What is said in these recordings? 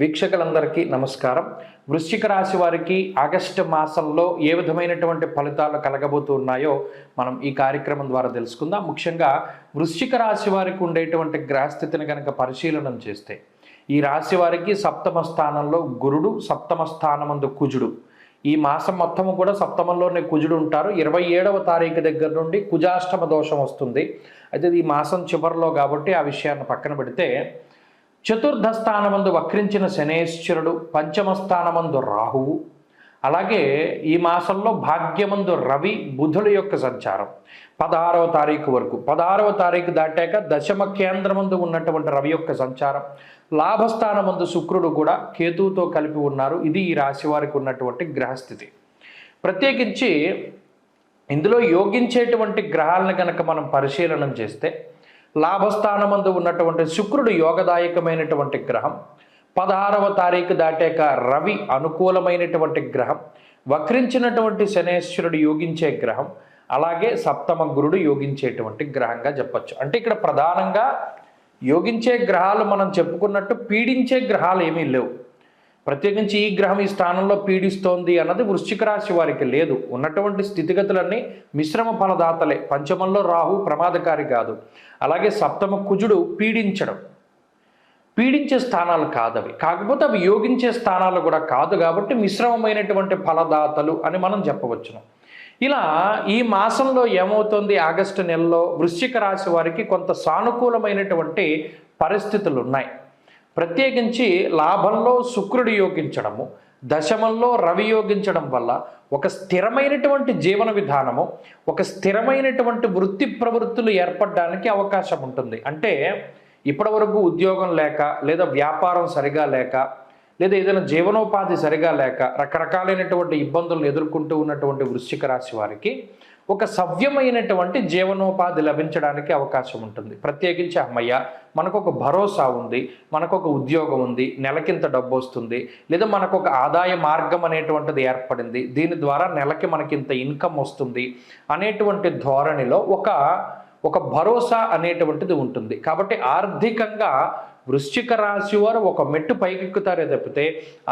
వీక్షకులందరికీ నమస్కారం. వృశ్చిక రాశి వారికి ఆగస్టు మాసంలో ఏ విధమైనటువంటి ఫలితాలు కలగబోతున్నాయో మనం ఈ కార్యక్రమం ద్వారా తెలుసుకుందాం. ముఖ్యంగా వృశ్చిక రాశి వారికి ఉండేటువంటి గ్రహస్థితిని కనుక పరిశీలనం చేస్తే ఈ రాశి వారికి సప్తమ స్థానంలో గురుడు, సప్తమ స్థానమందు కుజుడు. ఈ మాసం మొత్తము కూడా సప్తమంలోనే కుజుడు ఉంటారు. 27వ తారీఖు దగ్గర నుండి కుజాష్టమ దోషం వస్తుంది. అయితే ఈ మాసం చివరిలో కాబట్టి ఆ విషయాన్ని పక్కన పెడితే చతుర్థ స్థానమందు వక్రించిన శనేశ్వరుడు, పంచమ స్థానమందు రాహువు, అలాగే ఈ మాసంలో భాగ్యమందు రవి, బుధుల యొక్క సంచారం 16వ తారీఖు వరకు. 16వ తారీఖు దాటాక దశమ కేంద్రమందు ఉన్నటువంటి రవి యొక్క సంచారం, లాభస్థానమందు శుక్రుడు కూడా కేతువుతో కలిపి ఉన్నారు. ఇది ఈ రాశి వారికి ఉన్నటువంటి గ్రహస్థితి. ప్రత్యేకించి ఇందులో యోగించేటువంటి గ్రహాలను కనుక మనం పరిశీలనం చేస్తే లాభస్థానమందు ఉన్నటువంటి శుక్రుడు యోగదాయకమైనటువంటి గ్రహం, 16వ తారీఖు దాటాక రవి అనుకూలమైనటువంటి గ్రహం, వక్రించినటువంటి శనేశ్వరుడు యోగించే గ్రహం, అలాగే సప్తమ గురుడు యోగించేటువంటి గ్రహంగా చెప్పచ్చు. అంటే ఇక్కడ ప్రధానంగా యోగించే గ్రహాలు మనం చెప్పుకున్నట్టు పీడించే గ్రహాలు ఏమీ లేవు. ప్రత్యేకించి ఈ గ్రహం ఈ స్థానంలో పీడిస్తోంది అన్నది వృశ్చిక రాశి వారికి లేదు. ఉన్నటువంటి స్థితిగతులన్నీ మిశ్రమ ఫలదాతలే. పంచమంలో రాహు ప్రమాదకారి కాదు, అలాగే సప్తమ కుజుడు పీడించే స్థానాలు కాదవి. కాకపోతే అవి యోగించే స్థానాలు కూడా కాదు కాబట్టి మిశ్రమమైనటువంటి ఫలదాతలు అని మనం చెప్పవచ్చును. ఇలా ఈ మాసంలో ఏమవుతుంది, ఆగస్టు నెలలో వృశ్చిక రాశి వారికి కొంత సానుకూలమైనటువంటి పరిస్థితులు ఉన్నాయి. ప్రత్యేకించి లాభంలో శుక్రుడు యోగించడము, దశమంలో రవి యోగించడం వల్ల ఒక స్థిరమైనటువంటి జీవన విధానము, ఒక స్థిరమైనటువంటి వృత్తి ప్రవృత్తులు ఏర్పడడానికి అవకాశం ఉంటుంది. అంటే ఇప్పటివరకు ఉద్యోగం లేక, లేదా వ్యాపారం సరిగా లేక, లేదా ఏదైనా జీవనోపాధి సరిగా లేక రకరకాలైనటువంటి ఇబ్బందులను ఎదుర్కొంటూ ఉన్నటువంటి వృశ్చిక రాశి వారికి ఒక సవ్యమైనటువంటి జీవనోపాధి లభించడానికి అవకాశం ఉంటుంది. ప్రత్యేకించి అమ్మయ్య మనకు ఒక భరోసా ఉంది, మనకు ఒక ఉద్యోగం ఉంది, నెలకింత డబ్బు వస్తుంది, లేదా మనకు ఒక ఆదాయ మార్గం అనేటువంటిది ఏర్పడింది, దీని ద్వారా నెలకి మనకింత ఇన్కమ్ వస్తుంది అనేటువంటి ధోరణిలో ఒక భరోసా అనేటువంటిది ఉంటుంది. కాబట్టి ఆర్థికంగా వృశ్చిక రాశి వారు ఒక మెట్టు పైకెక్కుతారే తప్పితే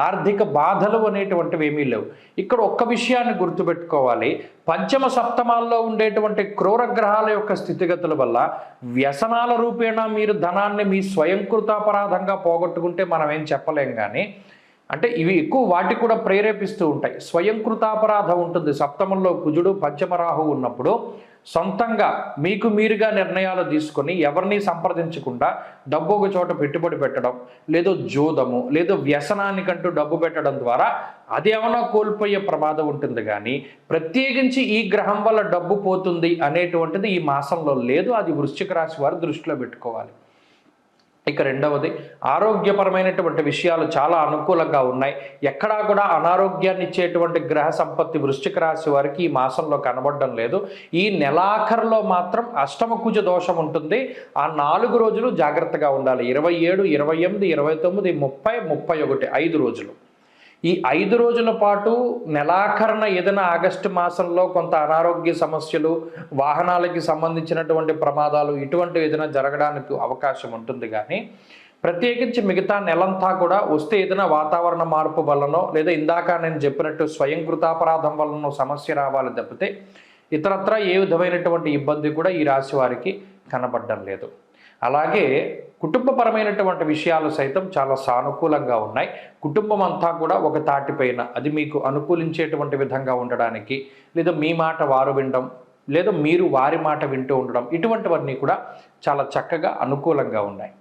ఆర్థిక బాధలు అనేటువంటివి ఏమీ లేవు. ఇక్కడ ఒక్క విషయాన్ని గుర్తుపెట్టుకోవాలి, పంచమ సప్తమాల్లో ఉండేటువంటి క్రూరగ్రహాల యొక్క స్థితిగతుల వల్ల వ్యసనాల రూపేణా మీరు ధనాన్ని మీ స్వయంకృతాపరాధంగా పోగొట్టుకుంటే మనం ఏం చెప్పలేం. కానీ అంటే ఇవి ఎక్కువ వాటికి కూడా ప్రేరేపిస్తూ ఉంటాయి. స్వయంకృతాపరాధం ఉంటుంది. సప్తమంలో కుజుడు, పంచమరాహు ఉన్నప్పుడు సొంతంగా మీకు మీరుగా నిర్ణయాలు తీసుకొని ఎవరిని సంప్రదించకుండా డబ్బు ఒక చోట పెట్టుబడి పెట్టడం, లేదో జోదము, లేదో వ్యసనానికంటూ డబ్బు పెట్టడం ద్వారా అదేమన్నా కోల్పోయే ప్రమాదం ఉంటుంది. కానీ ప్రత్యేకించి ఈ గ్రహం వల్ల డబ్బు పోతుంది అనేటువంటిది ఈ మాసంలో లేదు. అది వృశ్చిక రాశి వారు దృష్టిలో పెట్టుకోవాలి. ఇక రెండవది, ఆరోగ్యపరమైనటువంటి విషయాలు చాలా అనుకూలంగా ఉన్నాయి. ఎక్కడా కూడా అనారోగ్యాన్ని ఇచ్చేటువంటి గ్రహ సంపత్తి వృశ్చిక రాశి వారికి ఈ మాసంలో కనబడడం లేదు. ఈ నెలాఖరులో మాత్రం అష్టమ కుజ దోషం ఉంటుంది. ఆ 4 రోజులు జాగ్రత్తగా ఉండాలి. 27, 28, 29, 30, 31 5 రోజులు. ఈ 5 రోజుల పాటు నెలాఖరున ఏదైనా ఆగస్టు మాసంలో కొంత అనారోగ్య సమస్యలు, వాహనాలకి సంబంధించినటువంటి ప్రమాదాలు ఇటువంటివి ఏదైనా జరగడానికి అవకాశం ఉంటుంది. కానీ ప్రత్యేకించి మిగతా నెలంతా కూడా వస్తే ఏదైనా వాతావరణ మార్పు వల్లనో, లేదా ఇందాక నేను చెప్పినట్టు స్వయంకృతాపరాధం వల్లనో సమస్య రావాలి తప్పితే ఇతరత్రా ఏ విధమైనటువంటి ఇబ్బంది కూడా ఈ రాశి వారికి కనబడడం లేదు. అలాగే కుటుంబపరమైనటువంటి విషయాలు సైతం చాలా సానుకూలంగా ఉన్నాయి. కుటుంబం అంతా కూడా ఒక తాటిపైన, అది మీకు అనుకూలించేటువంటి విధంగా ఉండడానికి, లేదా మీ మాట వారు వినడం, లేదా మీరు వారి మాట వింటూ ఉండడం, ఇటువంటివన్నీ కూడా చాలా చక్కగా అనుకూలంగా ఉన్నాయి.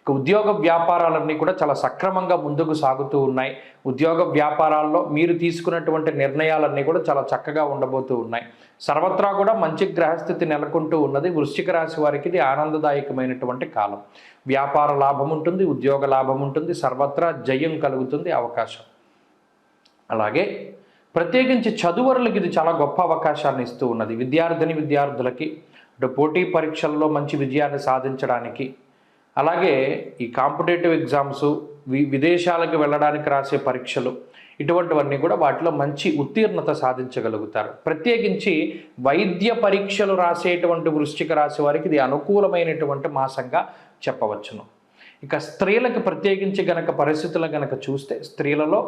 ఇక ఉద్యోగ వ్యాపారాలన్నీ కూడా చాలా సక్రమంగా ముందుకు సాగుతూ ఉన్నాయి. ఉద్యోగ వ్యాపారాల్లో మీరు తీసుకున్నటువంటి నిర్ణయాలన్నీ కూడా చాలా చక్కగా ఉండబోతూ ఉన్నాయి. సర్వత్రా కూడా మంచి గ్రహస్థితి నెలకొంటూ ఉన్నది. వృశ్చిక రాశి వారికి ఇది ఆనందదాయకమైనటువంటి కాలం. వ్యాపార లాభం ఉంటుంది, ఉద్యోగ లాభం ఉంటుంది, సర్వత్రా జయం కలుగుతుంది, అవకాశం. అలాగే ప్రత్యేకించి చదువరులకి ఇది చాలా గొప్ప అవకాశాన్ని ఇస్తూ ఉన్నది. విద్యార్థులకి పోటీ పరీక్షల్లో మంచి విజయాన్ని సాధించడానికి, అలాగే ఈ కాంపిటేటివ్ ఎగ్జామ్స్, విదేశాలకు వెళ్ళడానికి రాసే పరీక్షలు, ఇటువంటివన్నీ కూడా వాటిలో మంచి ఉత్తీర్ణత సాధించగలుగుతారు. ప్రత్యేకించి వైద్య పరీక్షలు రాసేటువంటి వృశ్చిక రాశి వారికి ఇది అనుకూలమైనటువంటి మాసంగా చెప్పవచ్చును. ఇక స్త్రీలకు ప్రత్యేకించి గనక పరిస్థితులు గనక చూస్తే స్త్రీలలో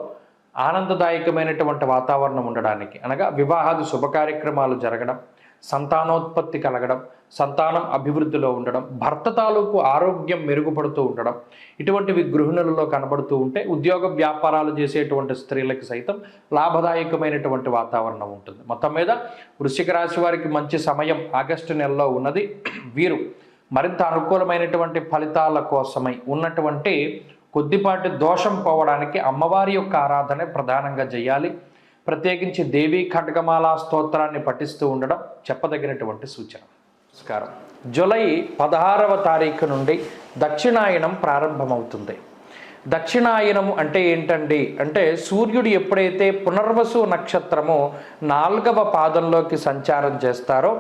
ఆనందదాయకమైనటువంటి వాతావరణం ఉండడానికి, అనగా వివాహాది శుభకార్యక్రమాలు జరగడం, సంతానోత్పత్తి కలగడం, సంతానం అభివృద్ధిలో ఉండడం, భర్త తాలూకు ఆరోగ్యం మెరుగుపడుతూ ఉండడం, ఇటువంటివి గృహిణులలో కనబడుతూ ఉంటే ఉద్యోగ వ్యాపారాలు చేసేటువంటి స్త్రీలకు సైతం లాభదాయకమైనటువంటి వాతావరణం ఉంటుంది. మొత్తం మీద వృశ్చిక రాశి వారికి మంచి సమయం ఆగస్టు నెలలో ఉన్నది. వీరు మరింత అనుకూలమైనటువంటి ఫలితాల కోసమై ఉన్నటువంటి కొద్దిపాటి దోషం పోవడానికి అమ్మవారి యొక్క ఆరాధన ప్రధానంగా చేయాలి. ప్రత్యేకించి దేవీ ఖడ్గమాల స్తోత్రాన్ని పఠిస్తూ ఉండడం చెప్పదగినటువంటి సూచన. నమస్కారం. జూలై 16వ తారీఖు నుండి దక్షిణాయనం ప్రారంభమవుతుంది. దక్షిణాయనము అంటే ఏంటండి అంటే సూర్యుడు ఎప్పుడైతే పునర్వసు నక్షత్రము 4వ పాదంలోకి సంచారం చేస్తారో,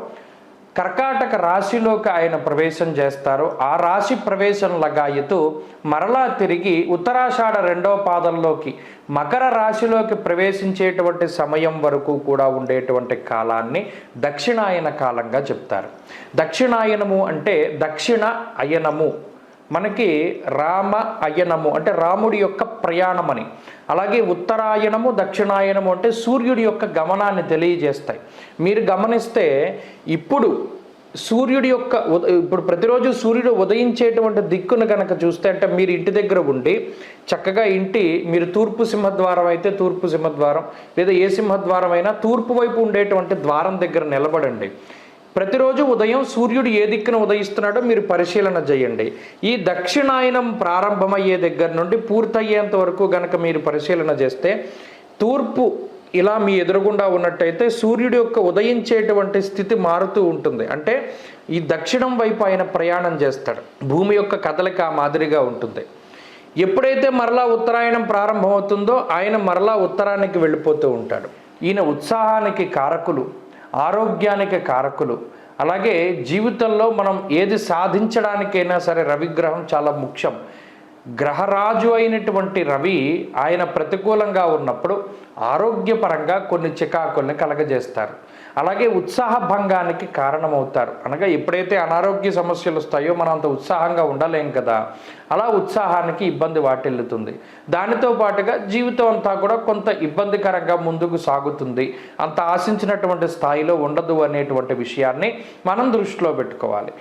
కర్కాటక రాశిలోకి ఆయన ప్రవేశం చేస్తారు. ఆ రాశి ప్రవేశం లగాయతూ మరలా తిరిగి ఉత్తరాషాఢ 2వ పాదంలోకి మకర రాశిలోకి ప్రవేశించేటువంటి సమయం వరకు కూడా ఉండేటువంటి కాలాన్ని దక్షిణాయన కాలంగా చెప్తారు. దక్షిణాయనము అంటే దక్షిణ అయనము, మనకి రామ అయనము అంటే రాముడి యొక్క ప్రయాణమని, అలాగే ఉత్తరాయణము దక్షిణాయనము అంటే సూర్యుడి యొక్క గమనాన్ని తెలియజేస్తాయి. మీరు గమనిస్తే ఇప్పుడు సూర్యుడి యొక్క ఇప్పుడు ప్రతిరోజు సూర్యుడు ఉదయించేటువంటి దిక్కును కనుక చూస్తే, అంటే మీరు ఇంటి దగ్గర ఉండి చక్కగా మీరు తూర్పు సింహద్వారం అయితే తూర్పు సింహద్వారం, లేదా ఏ సింహద్వారం అయినా తూర్పు వైపు ఉండేటువంటి ద్వారం దగ్గర నిలబడండి. ప్రతిరోజు ఉదయం సూర్యుడు ఏ దిక్కున ఉదయిస్తున్నాడో మీరు పరిశీలన చేయండి. ఈ దక్షిణాయనం ప్రారంభమయ్యే దగ్గర నుండి పూర్తయ్యేంత వరకు గనక మీరు పరిశీలన చేస్తే, తూర్పు ఇలా మీ ఎదురుగుండా ఉన్నట్టయితే సూర్యుడి యొక్క ఉదయించేటువంటి స్థితి మారుతూ ఉంటుంది. అంటే ఈ దక్షిణం వైపు ఆయన ప్రయాణం చేస్తాడు. భూమి యొక్క కదలిక ఆ మాదిరిగా ఉంటుంది. ఎప్పుడైతే మరలా ఉత్తరాయణం ప్రారంభమవుతుందో ఆయన మరలా ఉత్తరానికి వెళ్ళిపోతూ ఉంటాడు. ఈయన ఉత్సాహానికి కారకులు, ఆరోగ్యానికి కారకులు, అలాగే జీవితంలో మనం ఏది సాధించడానికైనా సరే రవిగ్రహం చాలా ముఖ్యం. గ్రహరాజు అయినటువంటి రవి ఆయన ప్రతికూలంగా ఉన్నప్పుడు ఆరోగ్యపరంగా కొన్ని చికాకుల్ని కలగజేస్తారు. అలాగే ఉత్సాహ భంగానికి కారణమవుతారు. అనగా ఎప్పుడైతే అనారోగ్య సమస్యలు వస్తాయో మనం అంత ఉత్సాహంగా ఉండలేం కదా, అలా ఉత్సాహానికి ఇబ్బంది వాటిల్లుతుంది. దానితో పాటుగా జీవితం అంతా కూడా కొంత ఇబ్బందికరంగా ముందుకు సాగుతుంది, అంత ఆశించినటువంటి స్థాయిలో ఉండదు అనేటువంటి విషయాన్ని మనం దృష్టిలో పెట్టుకోవాలి.